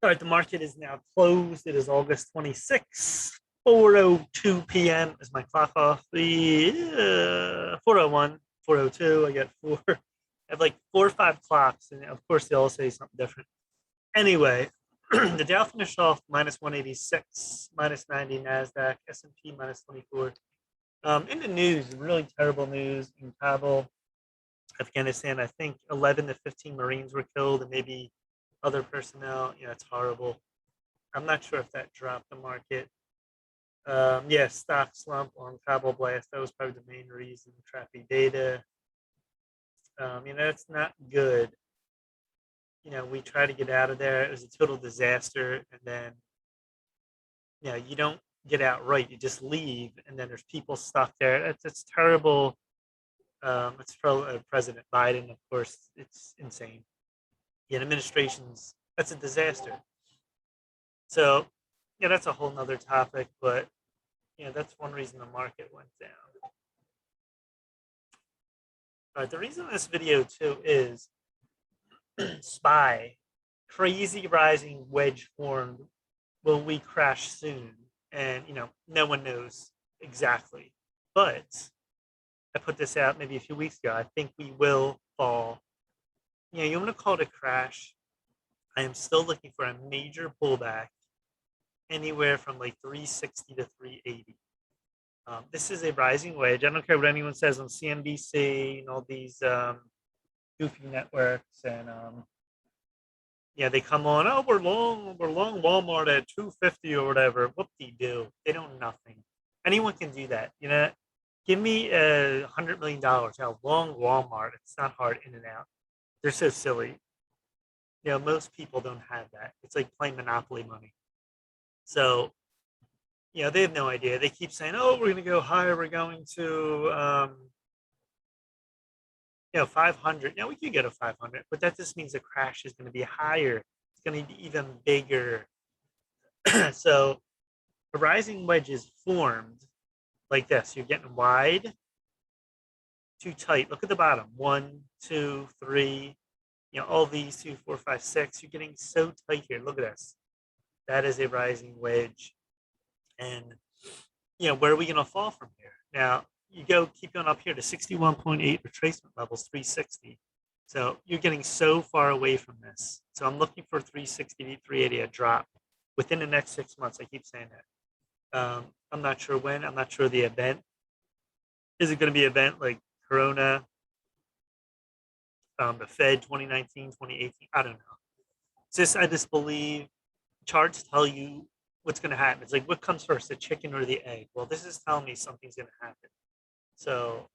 All right, the market is now closed. It is August 26th, 4:02 p.m. is my clock off. The 4:01, 4:02. I got four. I have like 4 or 5 clocks, and of course they all say something different. Anyway, the Dow finished off minus 186, minus 90 Nasdaq, S&P minus 24. In the news, really terrible news in Kabul, Afghanistan. I think 11 to 15 Marines were killed, and maybe other personnel. It's horrible. I'm not sure if that dropped the market. Yeah, stock slump on Kabul blast. That was probably the main reason. Traffic data. It's not good. We try to get out of there. It was a total disaster, and then you don't get out right. You just leave, and then there's people stuck there. It's terrible. It's for President Biden, of course. It's insane. The administration's that's a disaster. So, that's a whole nother topic, but that's one reason the market went down. All right, the reason this video too is SPY, crazy rising wedge formed. Will we crash soon? And no one knows exactly. But I put this out maybe a few weeks ago. I think we will fall. You want to call it a crash. I am still looking for a major pullback anywhere from like 360 to 380. This is a rising wedge. I don't care what anyone says on CNBC and all these goofy networks, and they come on. Oh, we're long Walmart at 250 or whatever. Whoop-de-doo. They know nothing. Anyone can do that. Give me $100 million. How long Walmart? It's not hard in and out. They're so silly. Most people don't have that. It's like playing Monopoly money. So, they have no idea. They keep saying, oh, we're going to go higher. We're going to, 500. Now, we could get a 500, but that just means the crash is going to be higher. It's going to be even bigger. So, a rising wedge is formed like this. You're getting wide, too tight. Look at the bottom. 1, 2, 3. All these 2, 4, 5, 6. You're getting so tight here. Look at this. That is a rising wedge. And, where are we going to fall from here? Now, you keep going up here to 61.8 retracement levels, 360. So you're getting so far away from this. So I'm looking for 360 to 380, a drop within the next 6 months. I keep saying that. I'm not sure when. I'm not sure the event. Is it going to be an event like Corona, the Fed 2019, 2018? I don't know. I just believe charts tell you what's going to happen. It's like, what comes first, the chicken or the egg? Well, this is telling me something's going to happen. So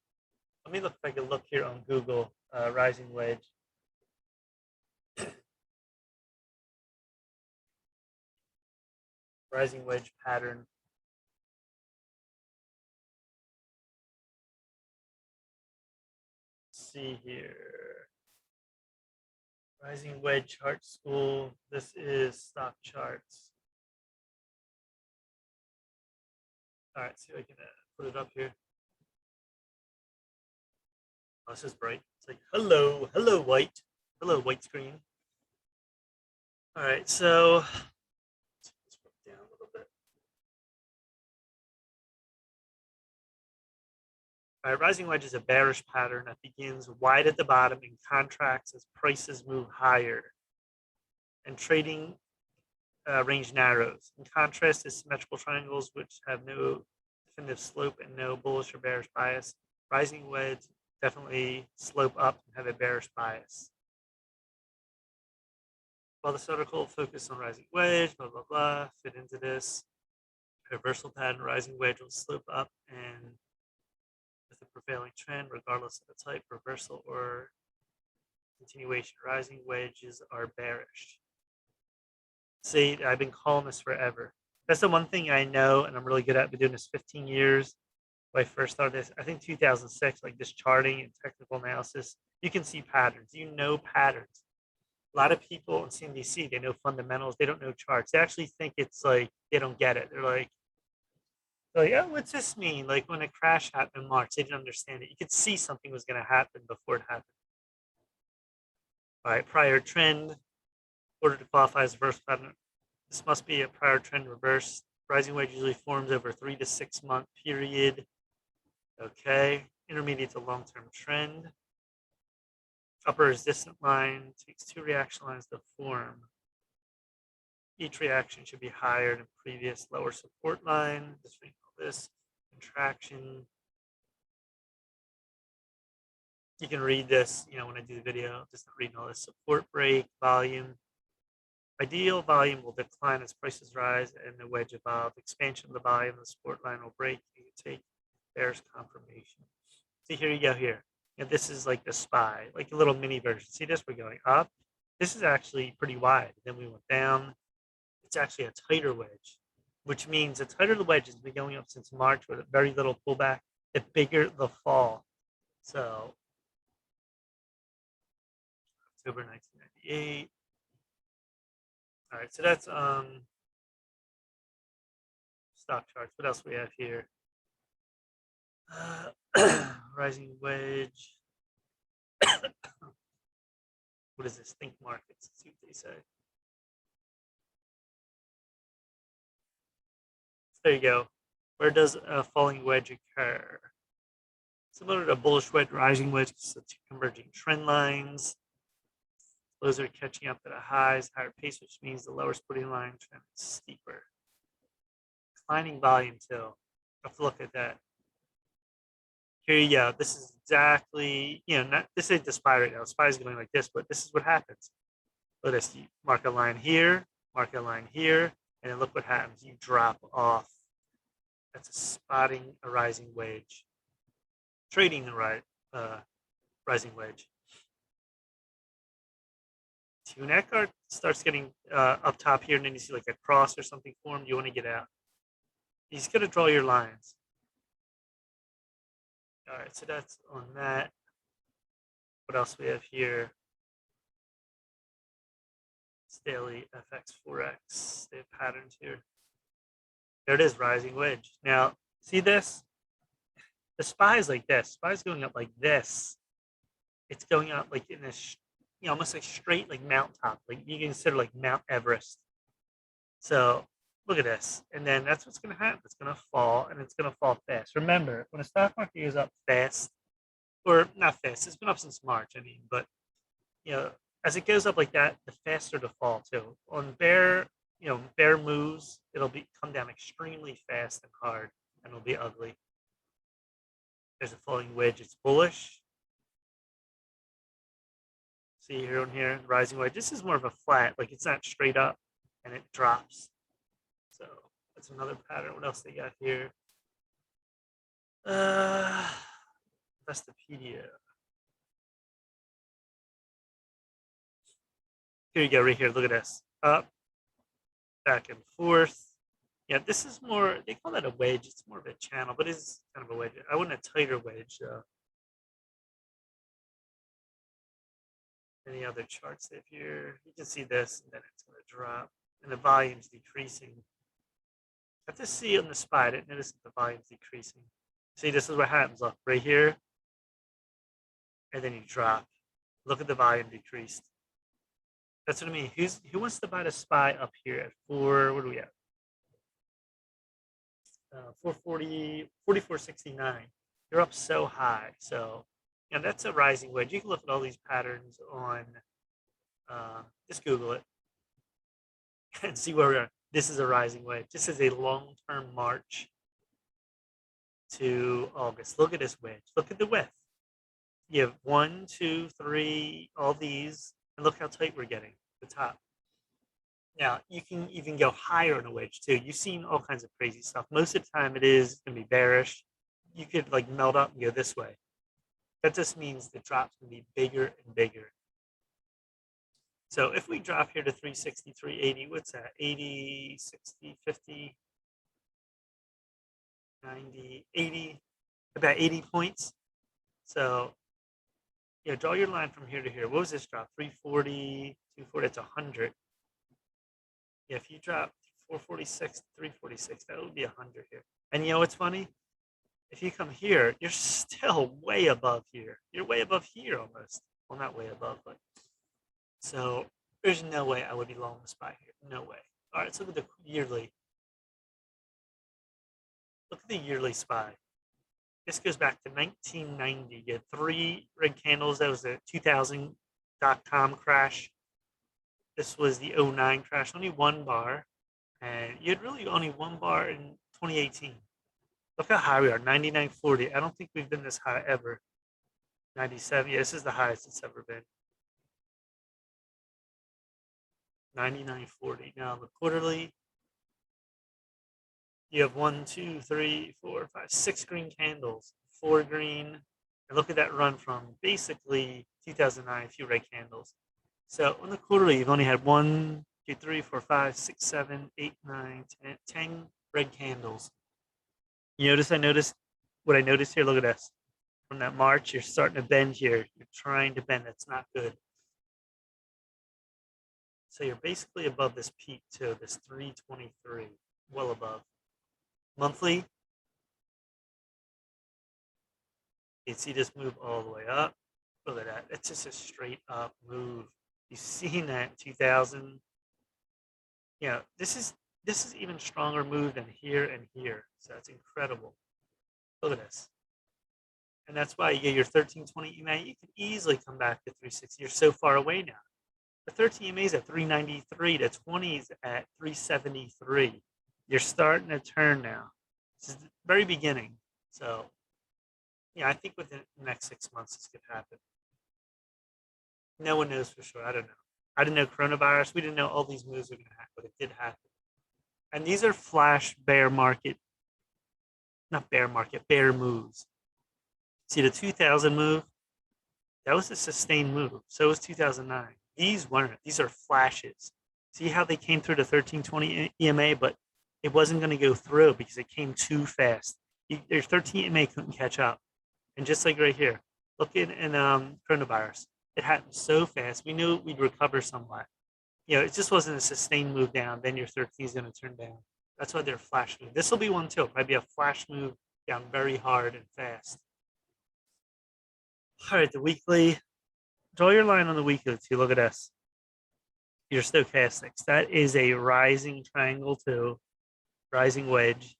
let me look if I can look here on Google, rising wedge. Rising wedge pattern. Let's see here. Rising wedge chart school. This is stock charts. All right, see if I can put it up here. Oh, this is bright. It's like, hello, white. Hello, white screen. All right, so let's put it down a little bit. All right, rising wedge is a bearish pattern that begins wide at the bottom and contracts as prices move higher. And trading range narrows. In contrast to symmetrical triangles, which have no definitive slope and no bullish or bearish bias, rising wedge definitely slope up and have a bearish bias. While this article focused on rising wedge, blah, blah, blah, fit into this. Reversal pattern, rising wedge will slope up and with the prevailing trend, regardless of the type, reversal or continuation. Rising wedges are bearish. See, I've been calling this forever. That's the one thing I know, and I'm really good at. I've been doing this 15 years. When I first started this, I think 2006, like this charting and technical analysis, you can see patterns. You know patterns. A lot of people on CNBC, they know fundamentals. They don't know charts. They actually think it's like they don't get it. They're like, oh, what's this mean? Like when a crash happened in March, they didn't understand it. You could see something was going to happen before it happened. All right, prior trend. Order to qualify as reverse pattern This must be a prior trend reverse. Rising wedge usually forms over 3 to 6 month period. Okay, intermediate to long-term trend. Upper resistance line takes 2 reaction lines to form. Each reaction should be higher than previous lower support line. Just read all this. Contraction. You can read this, when I do the video, just not reading all this. Support break, volume. Ideal volume will decline as prices rise and the wedge evolve. Expansion of the volume, the support line will break. You can take bearish confirmation. See, here you go here. And this is like the SPY, like a little mini version. See this? We're going up. This is actually pretty wide. Then we went down. It's actually a tighter wedge, which means the tighter the wedge has been going up since March with a very little pullback, the bigger the fall. So October 1998. All right, so that's stock charts. What else we have here? Rising wedge. What is this? Think markets. Let's see what they say. There you go. Where does a falling wedge occur? Similar to a bullish wedge, rising wedge, so two converging trend lines. Those are catching up at a higher pace, which means the lower splitting line trend is steeper. Declining volume too. Have to look at that. Here you go. This is exactly, this ain't the SPY right now. SPY is going like this, but this is what happens. Look at this. You mark a line here, mark a line here, and then look what happens. You drop off. That's a spotting a rising wedge. Trading the rising wedge. Tune Eckhart starts getting up top here, and then you see like a cross or something formed. You want to get out. He's going to draw your lines. All right, so that's on that. What else we have here? It's daily FX, Forex. They have patterns here. There it is, rising wedge. Now, see this? The SPY is like this. SPY is going up like this. It's going up like in this, almost like straight, like mountaintop. Like you can consider like Mount Everest. So look at this. And then that's what's going to happen. It's going to fall, and it's going to fall fast. Remember, when a stock market goes up fast, or not fast, it's been up since March, but, as it goes up like that, the faster the fall too. On bear moves, it'll come down extremely fast and hard, and it'll be ugly. There's a falling wedge. It's bullish. See here on here, rising wedge. This is more of a flat, like it's not straight up, and it drops. So that's another pattern. What else they got here? Investopedia. Here you go, right here. Look at this. Up, back and forth. Yeah, this is more, they call that a wedge. It's more of a channel, but it's kind of a wedge. I want a tighter wedge, though. Any other charts they have here? You can see this, and then it's going to drop, and the volume's decreasing. I have to see on the SPY. I didn't notice that the volume's decreasing. See, this is what happens. Look, right here, and then you drop. Look at the volume decreased. That's what I mean. Who wants to buy the SPY up here at 4? What do we have? 440, 44.69. You're up so high. So, that's a rising wedge. You can look at all these patterns on. Just Google it and see where we are. This is a rising wedge. This is a long-term march to August. Look at this wedge. Look at the width. You have 1, 2, 3, all these, and look how tight we're getting at the top. Now, you can even go higher in a wedge too. You've seen all kinds of crazy stuff. Most of the time it is going to be bearish. You could like melt up and go this way. That just means the drop's going to be bigger and bigger. So if we drop here to 360, 380, what's that? 80, 60, 50, 90, 80, about 80 points. So, draw your line from here to here. What was this drop? 340, 240, it's 100. Yeah, if you drop 446, 346, that would be 100 here. And you know what's funny? If you come here, you're still way above here. You're way above here almost. Well, not way above, but so there's no way I would be long the SPY here. No way. All right, let's look at the yearly. Look at the yearly SPY. This goes back to 1990. You had 3 red candles. That was the 2000.com crash. This was the '09 crash. Only 1 bar. And you had really only 1 bar in 2018. Look how high we are, 99.40. I don't think we've been this high ever. 97. Yeah, this is the highest it's ever been. 99.40. Now the quarterly, you have 1, 2, 3, 4, 5, 6 green candles, 4 green. And look at that run from basically 2009, a few red candles. So on the quarterly, you've only had 1, 2, 3, 4, 5, 6, 7, 8, 9, 10 red candles. You notice what I noticed here? Look at this. From that March, you're starting to bend here. You're trying to bend. That's not good. So you're basically above this peak too, this 323, well above. Monthly, you see this move all the way up. Look at that. It's just a straight up move. You've seen that 2000. Yeah, this is even stronger move than here and here. So that's incredible. Look at this. And that's why you get your 1320 EMA. You can easily come back to 360. You're so far away now. The 13 EMA is at 393. The 20 is at 373. You're starting to turn now. This is the very beginning. So, yeah, I think within the next 6 months this could happen. No one knows for sure. I don't know. I didn't know coronavirus. We didn't know all these moves were going to happen, but it did happen. And these are flash bear market, not bear market, bear moves. See the 2000 move? That was a sustained move. So was 2009. These weren't. These are flashes. See how they came through the 1320 EMA, but it wasn't going to go through because it came too fast. Your 13 EMA couldn't catch up. And just like right here, look in coronavirus. It happened so fast. We knew we'd recover somewhat. You know, it just wasn't a sustained move down. Then your 13 is going to turn down. That's why they're flash move. This will be one too. Might be a flash move down very hard and fast. All right, the weekly. Draw your line on the weekly too. Look at this. Your stochastics. That is a rising triangle too. Rising wedge.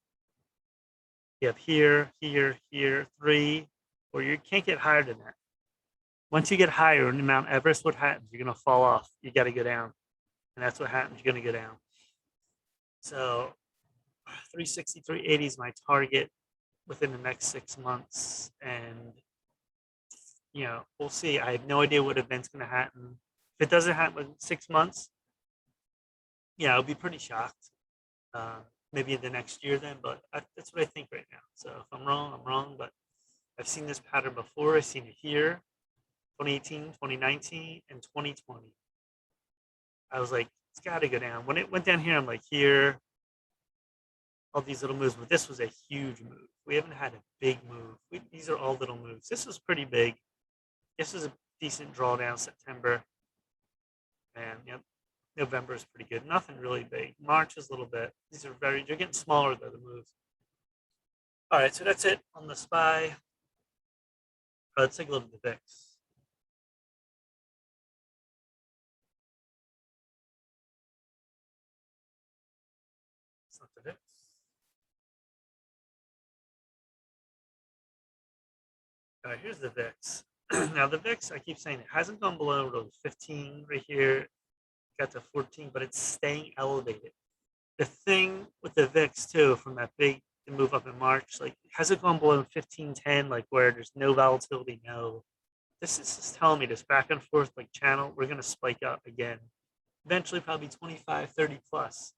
You have here, here, here, 3, or you can't get higher than that. Once you get higher in Mount Everest, what happens? You're going to fall off. You got to go down. And that's what happens. You're going to go down. So 360, 380 is my target within the next 6 months. And, you know, we'll see. I have no idea what event's going to happen. If it doesn't happen in 6 months, yeah, I'll be pretty shocked. Maybe in the next year then, but that's what I think right now. So if I'm wrong, I'm wrong. But I've seen this pattern before. I've seen it here, 2018, 2019, and 2020. I was like, it's got to go down. When it went down here, I'm like, here, all these little moves. But this was a huge move. We haven't had a big move. These are all little moves. This was pretty big. This was a decent drawdown September. And, yep. November is pretty good. Nothing really big. March is a little bit. These are they're getting smaller though, the moves. All right, so that's it on the SPY. Let's take a look at the VIX. It's not the VIX. All right, here's the VIX. Now the VIX, I keep saying it hasn't gone below those 15 right here. Got to 14, but it's staying elevated. The thing with the VIX too, from that big move up in March, like has it gone below 1510, like where there's no volatility? No. This is just telling me this back and forth like channel, we're gonna spike up again. Eventually probably 25, 30 plus.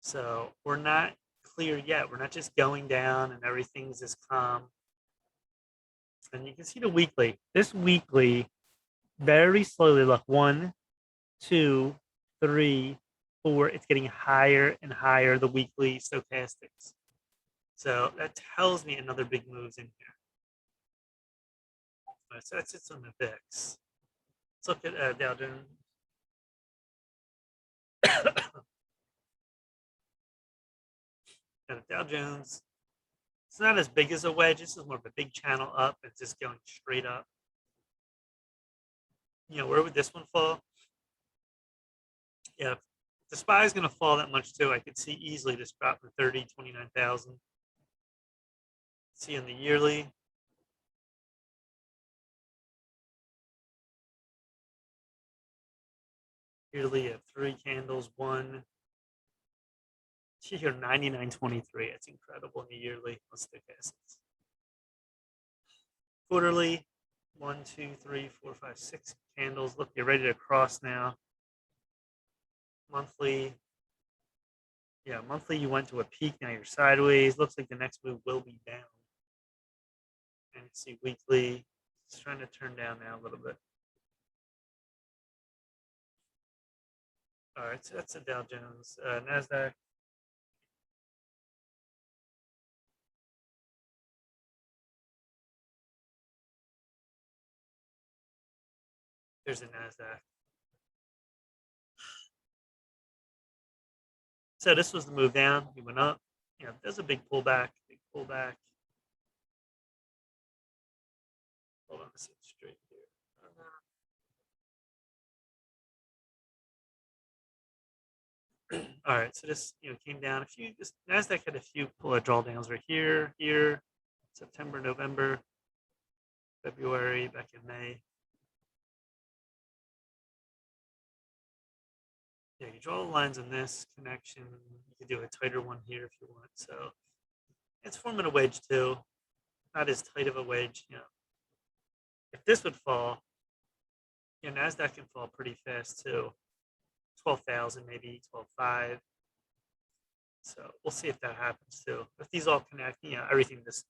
So we're not clear yet. We're not just going down and everything's just calm. And you can see the weekly. This weekly, very slowly, look, 1, 2, 3, 4. It's getting higher and higher, the weekly stochastics. So that tells me another big move's in here. So that's it on the VIX. Let's look at Dow Jones. Dow Jones. It's not as big as a wedge. This is more of a big channel up. It's just going straight up. You know, where would this one fall? Yeah, the SPY is going to fall that much too. I could see easily this drop to 30, 29,000. See on the yearly. Yearly at 3 candles, one. See here, 99.23. It's incredible in the yearly. Let's stick assets. Quarterly, 1, 2, 3, 4, 5, 6 candles. Look, you're ready to cross now. Monthly. Yeah, monthly you went to a peak, now you're sideways. Looks like the next move will be down. And see weekly. It's trying to turn down now a little bit. All right, so that's the Dow Jones. NASDAQ. There's the NASDAQ. So this was the move down. We went up. You know, there's a big pullback. Big pullback. Hold on, let's see it straight here. All right, so this came down a few. This Nasdaq had a few pull drawdowns right here, here, September, November, February, back in May. Yeah, you draw the lines on this connection. You could do a tighter one here if you want. So it's forming a wedge too. Not as tight of a wedge. If this would fall, Nasdaq can fall pretty fast too. 12,000, maybe 12.5. So we'll see if that happens too. If these all connect, everything just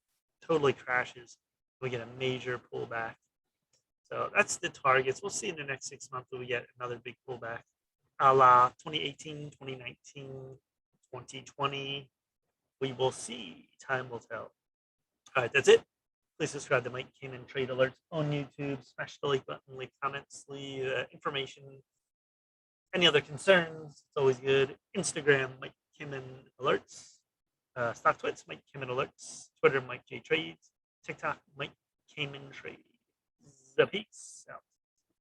totally crashes. We get a major pullback. So that's the targets. We'll see in the next 6 months if we get another big pullback, a la 2018, 2019, 2020. We will see. Time will tell. All right, that's it. Please subscribe to Mike Kamen Trade Alerts on YouTube. Smash the like button, leave comments, leave information. Any other concerns? It's always good. Instagram, Mike Kamen Alerts. Stock Twits, Mike Kamen Alerts. Twitter, Mike J Trades. TikTok, Mike Kamen Trades. Peace out.